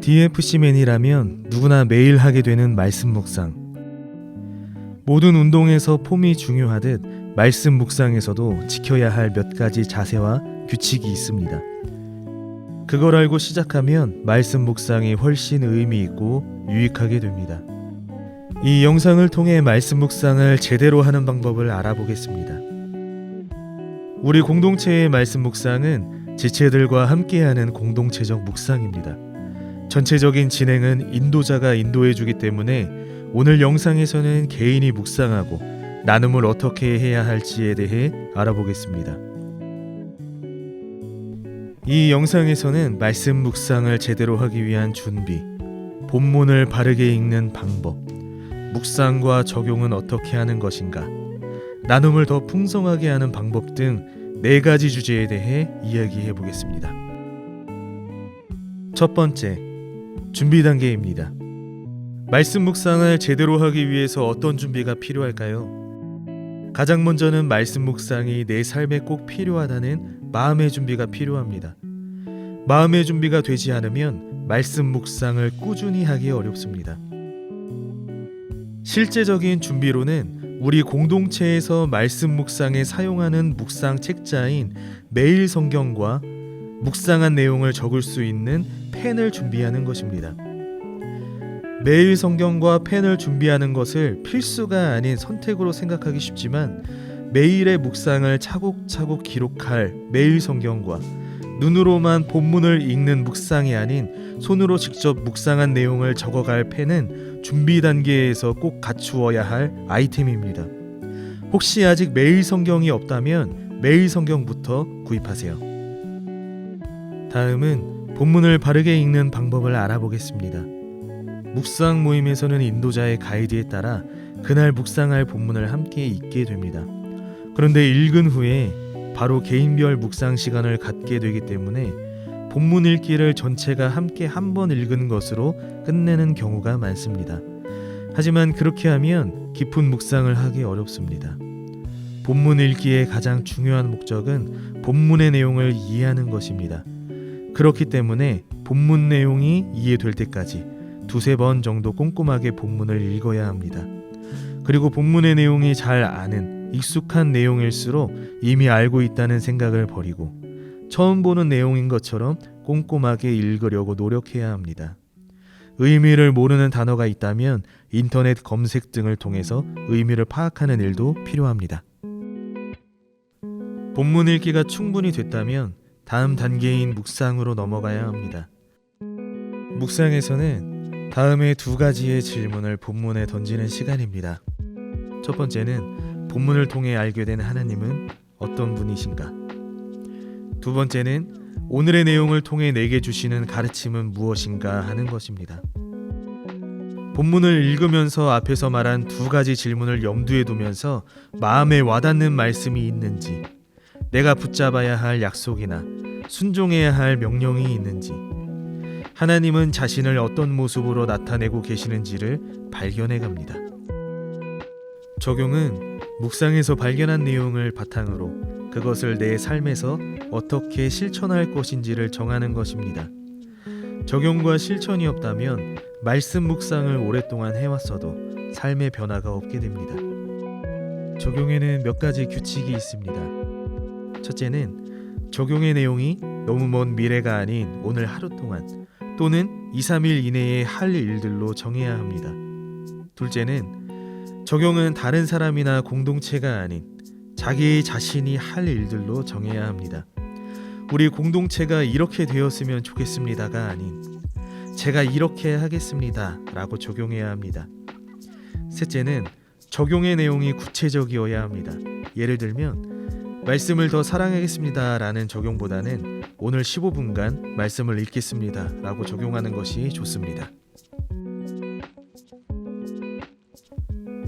DFC맨이라면 누구나 매일 하게 되는 말씀 묵상. 모든 운동에서 폼이 중요하듯 말씀 묵상에서도 지켜야 할 몇 가지 자세와 규칙이 있습니다. 그걸 알고 시작하면 말씀 묵상이 훨씬 의미 있고 유익하게 됩니다. 이 영상을 통해 말씀 묵상을 제대로 하는 방법을 알아보겠습니다. 우리 공동체의 말씀 묵상은 지체들과 함께하는 공동체적 묵상입니다. 전체적인 진행은 인도자가 인도해주기 때문에 오늘 영상에서는 개인이 묵상하고 나눔을 어떻게 해야 할지에 대해 알아보겠습니다. 이 영상에서는 말씀 묵상을 제대로 하기 위한 준비, 본문을 바르게 읽는 방법, 묵상과 적용은 어떻게 하는 것인가, 나눔을 더 풍성하게 하는 방법 등 4가지 주제에 대해 이야기해 보겠습니다. 첫 번째, 준비 단계입니다. 말씀 묵상을 제대로 하기 위해서 어떤 준비가 필요할까요? 가장 먼저는 말씀 묵상이 내 삶에 꼭 필요하다는 마음의 준비가 필요합니다. 마음의 준비가 되지 않으면 말씀 묵상을 꾸준히 하기 어렵습니다. 실제적인 준비로는 우리 공동체에서 말씀 묵상에 사용하는 묵상 책자인 매일 성경과 묵상한 내용을 적을 수 있는 펜을 준비하는 것입니다. 매일 성경과 펜을 준비하는 것을 필수가 아닌 선택으로 생각하기 쉽지만 매일의 묵상을 차곡차곡 기록할 매일 성경과 눈으로만 본문을 읽는 묵상이 아닌 손으로 직접 묵상한 내용을 적어갈 펜은 준비 단계에서 꼭 갖추어야 할 아이템입니다. 혹시 아직 매일 성경이 없다면 매일 성경부터 구입하세요. 다음은 본문을 바르게 읽는 방법을 알아보겠습니다. 묵상 모임에서는 인도자의 가이드에 따라 그날 묵상할 본문을 함께 읽게 됩니다. 그런데 읽은 후에 바로 개인별 묵상 시간을 갖게 되기 때문에 본문 읽기를 전체가 함께 한 번 읽은 것으로 끝내는 경우가 많습니다. 하지만 그렇게 하면 깊은 묵상을 하기 어렵습니다. 본문 읽기의 가장 중요한 목적은 본문의 내용을 이해하는 것입니다. 그렇기 때문에 본문 내용이 이해될 때까지 2-3번 정도 꼼꼼하게 본문을 읽어야 합니다. 그리고 본문의 내용이 잘 아는 익숙한 내용일수록 이미 알고 있다는 생각을 버리고 처음 보는 내용인 것처럼 꼼꼼하게 읽으려고 노력해야 합니다. 의미를 모르는 단어가 있다면 인터넷 검색 등을 통해서 의미를 파악하는 일도 필요합니다. 본문 읽기가 충분히 됐다면 다음 단계인 묵상으로 넘어가야 합니다. 묵상에서는 다음의 2가지의 질문을 본문에 던지는 시간입니다. 첫 번째는 본문을 통해 알게 된 하나님은 어떤 분이신가? 두 번째는 오늘의 내용을 통해 내게 주시는 가르침은 무엇인가 하는 것입니다. 본문을 읽으면서 앞에서 말한 2가지 질문을 염두에 두면서 마음에 와닿는 말씀이 있는지, 내가 붙잡아야 할 약속이나 순종해야 할 명령이 있는지, 하나님은 자신을 어떤 모습으로 나타내고 계시는지를 발견해 갑니다. 적용은 묵상에서 발견한 내용을 바탕으로 그것을 내 삶에서 어떻게 실천할 것인지를 정하는 것입니다. 적용과 실천이 없다면 말씀 묵상을 오랫동안 해왔어도 삶의 변화가 없게 됩니다. 적용에는 몇 가지 규칙이 있습니다. 첫째는 적용의 내용이 너무 먼 미래가 아닌 오늘 하루 동안 또는 2-3일 이내에 할 일들로 정해야 합니다. 둘째는 적용은 다른 사람이나 공동체가 아닌 자기 자신이 할 일들로 정해야 합니다. 우리 공동체가 이렇게 되었으면 좋겠습니다가 아닌 제가 이렇게 하겠습니다 라고 적용해야 합니다. 셋째는 적용의 내용이 구체적이어야 합니다. 예를 들면 말씀을 더 사랑하겠습니다 라는 적용보다는 오늘 15분간 말씀을 읽겠습니다 라고 적용하는 것이 좋습니다.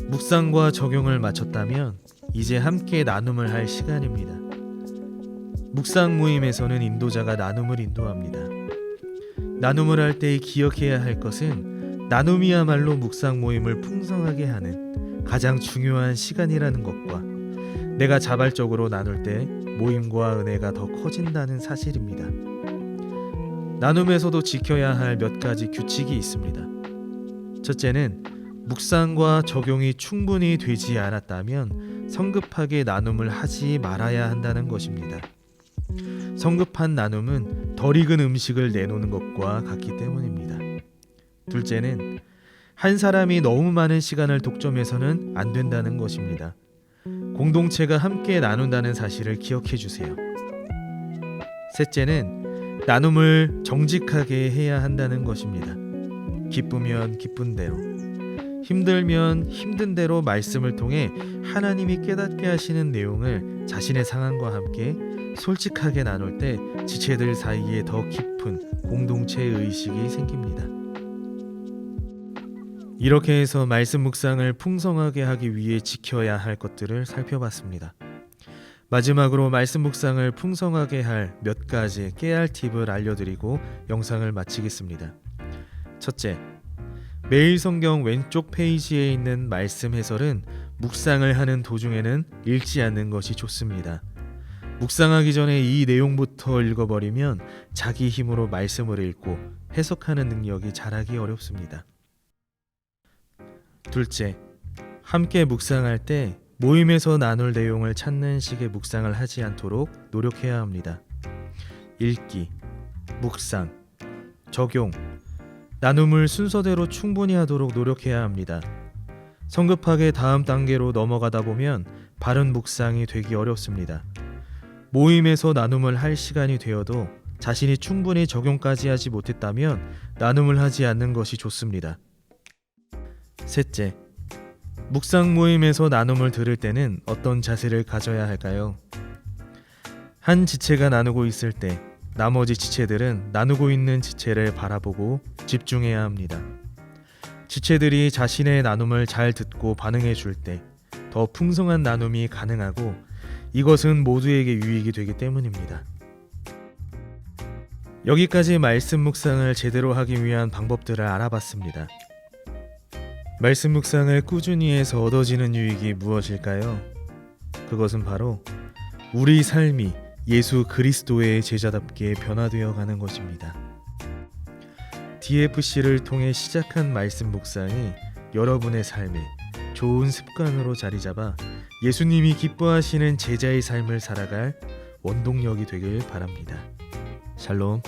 묵상과 적용을 마쳤다면 이제 함께 나눔을 할 시간입니다. 묵상 모임에서는 인도자가 나눔을 인도합니다. 나눔을 할 때 기억해야 할 것은 나눔이야말로 묵상 모임을 풍성하게 하는 가장 중요한 시간이라는 것과 내가 자발적으로 나눌 때 모임과 은혜가 더 커진다는 사실입니다. 나눔에서도 지켜야 할 몇 가지 규칙이 있습니다. 첫째는 묵상과 적용이 충분히 되지 않았다면 성급하게 나눔을 하지 말아야 한다는 것입니다. 성급한 나눔은 덜 익은 음식을 내놓는 것과 같기 때문입니다. 둘째는 한 사람이 너무 많은 시간을 독점해서는 안 된다는 것입니다. 공동체가 함께 나눈다는 사실을 기억해 주세요. 셋째는 나눔을 정직하게 해야 한다는 것입니다. 기쁘면 기쁜 대로, 힘들면 힘든 대로 말씀을 통해 하나님이 깨닫게 하시는 내용을 자신의 상황과 함께 솔직하게 나눌 때 지체들 사이에 더 깊은 공동체 의식이 생깁니다. 이렇게 해서 말씀 묵상을 풍성하게 하기 위해 지켜야 할 것들을 살펴봤습니다. 마지막으로 말씀 묵상을 풍성하게 할 몇 가지 깨알 팁을 알려드리고 영상을 마치겠습니다. 첫째, 매일 성경 왼쪽 페이지에 있는 말씀 해설은 묵상을 하는 도중에는 읽지 않는 것이 좋습니다. 묵상하기 전에 이 내용부터 읽어버리면 자기 힘으로 말씀을 읽고 해석하는 능력이 자라기 어렵습니다. 둘째, 함께 묵상할 때 모임에서 나눌 내용을 찾는 식의 묵상을 하지 않도록 노력해야 합니다. 읽기, 묵상, 적용, 나눔을 순서대로 충분히 하도록 노력해야 합니다. 성급하게 다음 단계로 넘어가다 보면 바른 묵상이 되기 어렵습니다. 모임에서 나눔을 할 시간이 되어도 자신이 충분히 적용까지 하지 못했다면 나눔을 하지 않는 것이 좋습니다. 셋째, 묵상 모임에서 나눔을 들을 때는 어떤 자세를 가져야 할까요? 한 지체가 나누고 있을 때 나머지 지체들은 나누고 있는 지체를 바라보고 집중해야 합니다. 지체들이 자신의 나눔을 잘 듣고 반응해 줄 때 더 풍성한 나눔이 가능하고 이것은 모두에게 유익이 되기 때문입니다. 여기까지 말씀 묵상을 제대로 하기 위한 방법들을 알아봤습니다. 말씀 묵상을 꾸준히 해서 얻어지는 유익이 무엇일까요? 그것은 바로 우리 삶이 예수 그리스도의 제자답게 변화되어 가는 것입니다. DFC를 통해 시작한 말씀 묵상이 여러분의 삶에 좋은 습관으로 자리 잡아 예수님이 기뻐하시는 제자의 삶을 살아갈 원동력이 되길 바랍니다. 샬롬.